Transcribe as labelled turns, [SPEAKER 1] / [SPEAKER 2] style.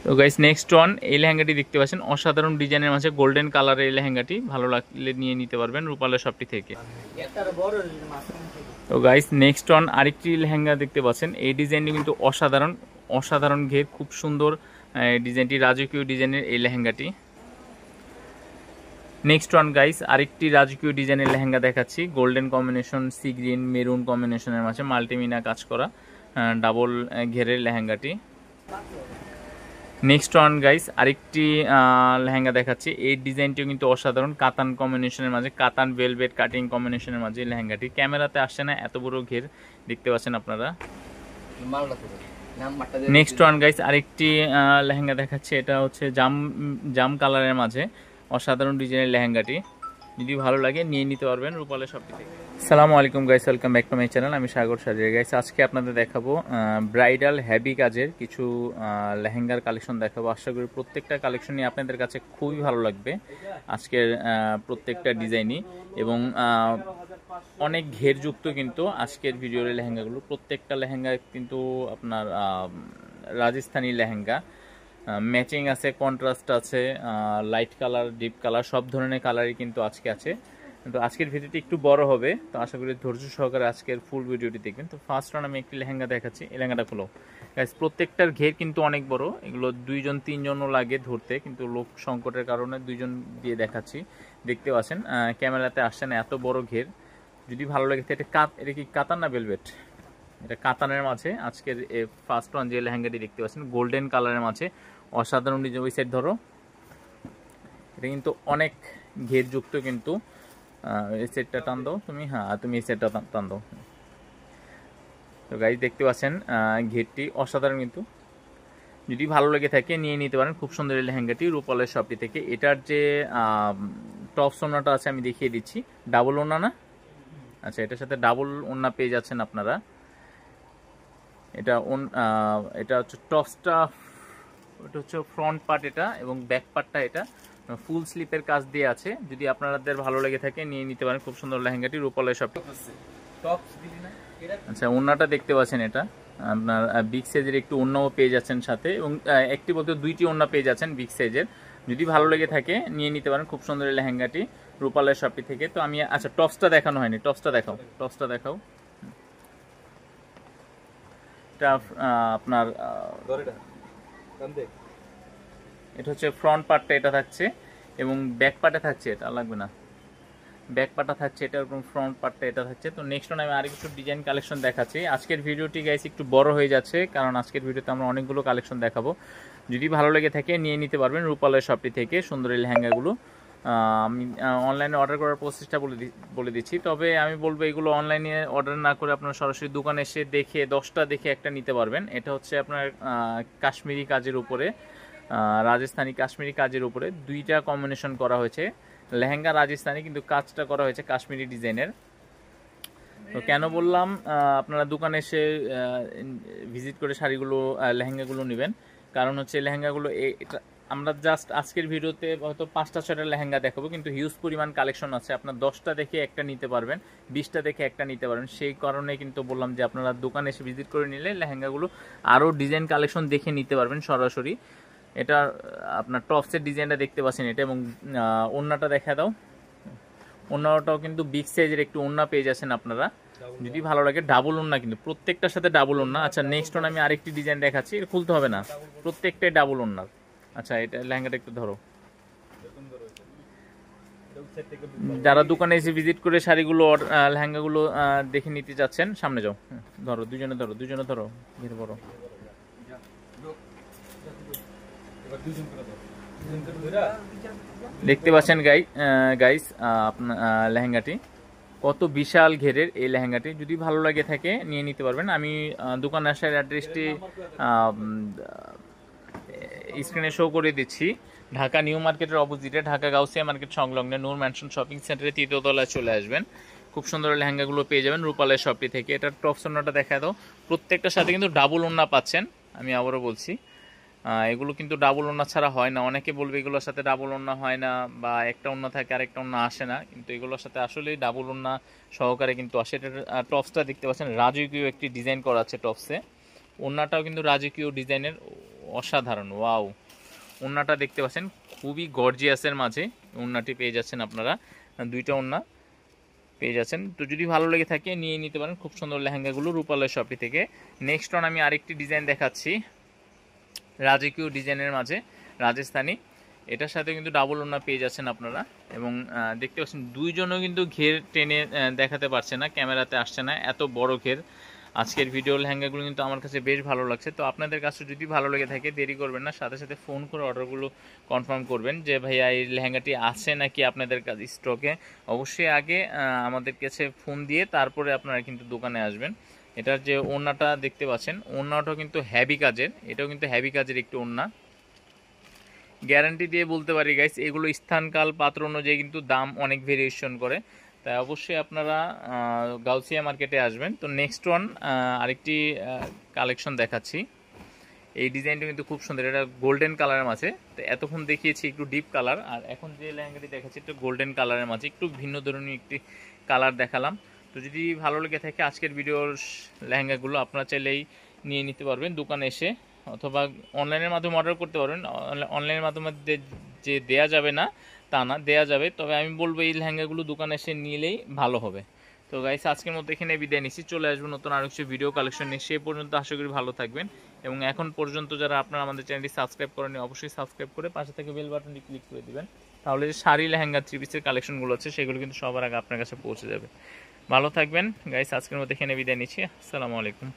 [SPEAKER 1] তো guys next one, এই লেহেঙ্গাটি দেখতে পাচ্ছেন অসাধারণ ডিজাইনের মাঝে গোল্ডেন কালারের এই লেহেঙ্গাটি, ভালো লাগলে নিয়ে নিতে পারবেন রূপালয় শপটি থেকে। তো গাইস নেক্সট ওয়ান আরেকটি লেহেঙ্গা দেখতে পাচ্ছেন, এই ডিজাইনটি কিন্তু অসাধারণ, অসাধারণ ঘের, খুব সুন্দর ডিজাইনটি, রাজকীয় ডিজাইনের এই লেহেঙ্গাটি। নেক্সট ওয়ান গাইস আরেকটি রাজকীয় ডিজাইনের লেহেঙ্গা দেখাচ্ছি, golden combination, sea green maroon কম্বিনেশনের মাঝে মাল্টিমিনা কাজ করা ডাবল ঘেরের লেহেঙ্গাটি। নেক্সট ওয়ান গাইস আরেকটি লেহেঙ্গা দেখাচ্ছি, এই ডিজাইনটিও কিন্তু অসাধারণ, কাতান কম্বিনেশনের মাঝে, কাতান ভেলভেট কাটিং কম্বিনেশনের মাঝে লেহেঙ্গাটি। ক্যামেরাতে আসছে না, এত বড় ঘের দেখতে পাচ্ছেন আপনারা। নেক্সট ওয়ান গাইস আরেকটি লেহেঙ্গা দেখাচ্ছি, এটা হচ্ছে জাম কালারের মাঝে অসাধারণ ডিজাইনের লেহেঙ্গাটি, যদি ভালো লাগে নিয়ে নিতে পারবেন রূপালয় শপটি থেকে। আসসালামু আলাইকুম guys, welcome back to my channel, আমি সাগর সাজিয়া। গাইস আজকে আপনাদের দেখাবো ব্রাইডাল হেভি কাজের কিছু লেহেঙ্গার কালেকশন দেখাবো। আশা করি প্রত্যেকটা কালেকশনই আপনাদের কাছে খুবই ভালো লাগবে, আজকের প্রত্যেকটা ডিজাইনই, এবং অনেক ঘেরযুক্ত কিন্তু আজকের ভিডিওর লেহেঙ্গাগুলো। প্রত্যেকটা লেহেঙ্গা কিন্তু আপনার রাজস্থানী লেহেঙ্গা, ম্যাচিং আছে, কন্ট্রাস্ট আছে, লাইট কালার, ডিপ কালার, সব ধরনের কালারই কিন্তু আজকে আছে। তো আজকের ভিডিওটি একটু বড় হবে, তো আশা করি ধৈর্য সহকারে আজকের ফুল ভিডিওটি দেখবেন। তো ফার্স্ট রান আমি একটি লেহেঙ্গা দেখাচ্ছি, এই লেহেঙ্গাটা খুলো গাইস। প্রত্যেকটার ঘের কিন্তু অনেক বড়, এগুলো 2জন 3জনও লাগে ধরতে, কিন্তু লোক সংকটের কারণে 2জন দিয়ে দেখাচ্ছি। দেখতে পাচ্ছেন ক্যামেরাতে আসছে না, এত বড় ঘের। যদি ভালো লাগে এটা কি কাতান না ভেলভেট? এটা কাতানের মাঝে আজকের ফার্স্ট ওয়ান যে লেহেঙ্গাটি দেখতে পাচ্ছেন গোল্ডেন কালারের মাঝে অসাধারণ ডিজাইন। ওই সাইড ধরো, এটা কিন্তু অনেক ঘেরযুক্ত কিন্তু। এই সেটটা টান দাও তুমি, হ্যাঁ তুমি এই সেটটা টান দাও। তো গাইস দেখতে পাচ্ছেন ঘেরটি অসাধারণ কিন্তু, যদি ভালো লেগে থাকে নিয়ে নিতে পারেন। খুব সুন্দর এই লেহেঙ্গাটি রূপালয় শপটি থেকে। এটার যে টপস ওড়নাটা আছে আমি দেখিয়ে দিচ্ছি, ডাবল ওড়না না, আচ্ছা এটার সাথে ডাবল ওড়না পেয়ে যাচ্ছেন আপনারা। এটা হচ্ছে টপসটা, এটা হচ্ছে ফ্রন্ট পার্ট এটা, এবং ব্যাক পার্টটা এটা ফুল স্লিপের কাজ দিয়ে আছে। যদি আপনাদের ভালো লেগে থাকে নিয়ে নিতে পারেন খুব সুন্দর লেহেঙ্গাটি রূপালয় শপে। আচ্ছা ওড়নাটা দেখতে পাচ্ছেন, এটা আপনার বিগ সাইজের একটু ওড়নাও পেয়ে যাচ্ছেন সাথে, এবং একটি বলতে 2টি ওড়না পেয়ে যাচ্ছেন বিগ সাইজের। যদি ভালো লেগে থাকে নিয়ে নিতে পারেন খুব সুন্দর লেহেঙ্গাটি রূপালয় শপটি থেকে। তো আমি আচ্ছা টপসটা দেখানো হয়নি, টপসটা দেখাও, টপসটা দেখাও। এটা আপনার এটা হচ্ছে ফ্রন্ট পার্টটা এটা থাকছে, এবং ব্যাক পার্টে থাকছে, এটা লাগবে না, ব্যাক পার্টটা থাকছে এটা, এবং ফ্রন্ট পার্টটা এটা থাকছে। তো নেক্সট আমি আরেক কিছু ডিজাইন কালেকশন দেখাচ্ছি। আজকের ভিডিওটি গাইস একটু বড় হয়ে যাচ্ছে, কারণ আজকের ভিডিওতে আমরা অনেকগুলো কালেকশন দেখাবো। যদি ভালো লেগে থাকে নিয়ে নিতে পারবেন রূপালয় শপটি থেকে সুন্দর এই লেহেঙ্গাগুলো। আমি অনলাইনে অর্ডার করার প্রসেসটা বলে দিচ্ছি, তবে আমি বলবো এগুলো অনলাইনে অর্ডার না করে আপনারা সরাসরি দোকানে এসে দেখে 10টা দেখে একটা নিতে পারবেন। এটা হচ্ছে আপনার কাশ্মীরি কাজের উপরে, রাজস্থানী কাশ্মীরি কাজের উপরে 2টা কম্বিনেশন করা হয়েছে। লেহেঙ্গা রাজস্থানী কিন্তু কাজটা করা হয়েছে কাশ্মীরি ডিজাইনের। তো কেন বললাম আপনারা দোকানে এসে ভিজিট করে শাড়িগুলো লেহেঙ্গাগুলো নেবেন, কারণ হচ্ছে লেহেঙ্গাগুলো এটা আমরা জাস্ট আজকের ভিডিওতে হয়তো 5টা 6টা লেহেঙ্গা দেখাবো, কিন্তু হিউজ পরিমাণ কালেকশন আছে। আপনার 10টা দেখে একটা নিতে পারবেন, 20টা দেখে একটা নিতে পারবেন। সেই কারণে কিন্তু বললাম যে আপনারা দোকানে এসে ভিজিট করে নিলে লেহেঙ্গাগুলো আরও ডিজাইন কালেকশন দেখে নিতে পারবেন সরাসরি। এটা আপনার টপসের ডিজাইনটা দেখতে পাচ্ছেন এটা, এবং ওড়নাটা দেখা দাও। ওড়নাটাও কিন্তু বিগ সাইজের একটু ওড়না পেয়ে যাচ্ছেন আপনারা, যদি ভালো লাগে। ডাবল ওড়না কিন্তু প্রত্যেকটার সাথে ডাবল ওড়না। আচ্ছা নেক্সট ওন আমি আরেকটি ডিজাইন দেখাচ্ছি, এটা খুলতে হবে না, প্রত্যেকটাই ডাবল ওড়নার। আচ্ছা এটা লেহেঙ্গাটা একটু ধরো। যারা দোকানে এসে ভিজিট করে শাড়িগুলো লেহেঙ্গাগুলো দেখে নিতে যাচ্ছেন সামনে যাও, ধরো দুজনে ধরো, দুজনে ধরো, ঘিরে পড়ো। দেখতে পাচ্ছেন গাইস আপনার লেহেঙ্গাটি কত বিশাল ঘেরের এই লেহেঙ্গাটি। যদি ভালো লাগে থাকে নিয়ে নিতে পারবেন। আমি দোকান আসার অ্যাড্রেসটি স্ক্রিনে শো করে দিচ্ছি। ঢাকা নিউ মার্কেটের অপোজিটে, ঢাকা গাউসিয়া মার্কেট সংলগ্নে নূর ম্যানশন শপিং সেন্টারে 3য় তলায় চলে আসবেন। খুব সুন্দর লেহেঙ্গাগুলো পেয়ে যাবেন রূপালয় শপটি থেকে। এটার টপস ওড়নাটা দেখা দাও। প্রত্যেকটার সাথে কিন্তু ডাবল ওড়না পাচ্ছেন, আমি আবারও বলছি এগুলো কিন্তু ডাবল ওড়না ছাড়া হয় না। অনেকে বলবে এগুলোর সাথে ডাবল ওড়না হয় না, বা একটা ওড়না থাকে আর একটা ওড়না আসে না, কিন্তু এগুলোর সাথে আসলেই ডাবল ওড়না সহকারে কিন্তু আসে। এটার টপসটা দেখতে পাচ্ছেন রাজকীয় একটি ডিজাইন করা আছে টপসে। ওড়নাটাও কিন্তু রাজকীয় ডিজাইনের, অসাধারণ। ওয়াও, ওড়নাটা দেখতে পাচ্ছেন খুবই গর্জিয়াসের মাঝে ওড়নাটি পেয়ে যাচ্ছেন আপনারা, দুইটা ওড়না পেয়ে যাচ্ছেন। তো যদি ভালো লেগে থাকে নিয়ে নিতে পারেন খুব সুন্দর লেহেঙ্গাগুলো রূপালয় শপি থেকে। নেক্সট অন আমি আরেকটি ডিজাইন দেখাচ্ছি রাজকীয় ডিজাইনের মাঝে, রাজস্থানি। এটার সাথে কিন্তু ডাবল ওড়না পেয়ে যাচ্ছেন আপনারা, এবং দেখতে পাচ্ছেন দুইজনও কিন্তু ঘের টেনে দেখাতে পারছে না, ক্যামেরাতে আসছে না, এত বড় ঘের। আজকের ভিডিও লেহেঙ্গাগুলো কিন্তু আমার কাছে বেশ ভালো লাগছে। তো আপনাদের কাছে যদি ভালো লেগে থাকে দেরি করবেন না, সাথে সাথে ফোন করে অর্ডারগুলো কনফার্ম করবেন যে ভাইয়া এই লেহেঙ্গাটি আছে নাকি আপনাদের কাছে স্টকে। অবশ্যই আগে আমাদের কাছে ফোন দিয়ে তারপরে আপনারা কিন্তু দোকানে আসবেন। এটার যে ওড়নাটা দেখতে পাচ্ছেন, ওড়নাটাও কিন্তু হেভি কাজের, এটাও কিন্তু হেভি কাজের একটি ওড়না। গ্যারান্টি দিয়ে বলতে পারি গাইস, এগুলো স্থানকাল পাত্র অনুযায়ী কিন্তু দাম অনেক ভেরিয়েশন করে, তাই অবশ্যই আপনারা গাউসিয়া মার্কেটে আসবেন। তো নেক্সট ওয়ান আরেকটি কালেকশন দেখাচ্ছি। এই ডিজাইনটা কিন্তু খুব সুন্দর, এটা গোল্ডেন কালারের মাঝে। তো এতক্ষণ দেখিয়েছি একটু ডিপ কালার, আর এখন যে লেহেঙ্গাটি দেখাচ্ছি একটু গোল্ডেন কালারের মাঝে, একটু ভিন্ন ধরনের একটি কালার দেখালাম। তো যদি ভালো লেগে থাকে আজকের ভিডিওর লেহেঙ্গাগুলো আপনারা চাইলেই নিয়ে নিতে পারবেন দোকানে এসে, অথবা অনলাইনের মাধ্যমে অর্ডার করতে পারবেন। অনলাইনের মাধ্যমে যে দেয়া যাবে না তা না, দেয়া যাবে, তবে আমি বলবো এই লেহেঙ্গাগুলো দোকানে এসে নিলেই ভালো হবে। তো গাইস আজকের মতো এখানে বিদায় নিচ্ছি, চলে আসবো নতুন আরো কিছু ভিডিও কালেকশন নিয়ে। সে পর্যন্ত আশা করি ভালো থাকবেন, এবং এখন পর্যন্ত যারা আপনারা আমাদের চ্যানেলটি সাবস্ক্রাইব করেনি অবশ্যই সাবস্ক্রাইব করে পাশে থেকে বেল বাটনটি ক্লিক করে দিবেন, তাহলে যে শাড়ি লেহেঙ্গা থ্রি পিসের কালেকশনগুলো আছে সেগুলো কিন্তু সবার আগে আপনার কাছে পৌঁছে যাবে। ভালো থাকবেন গাইস, আজকের মতো এখানে বিদায় নিচ্ছি। আসসালামু আলাইকুম।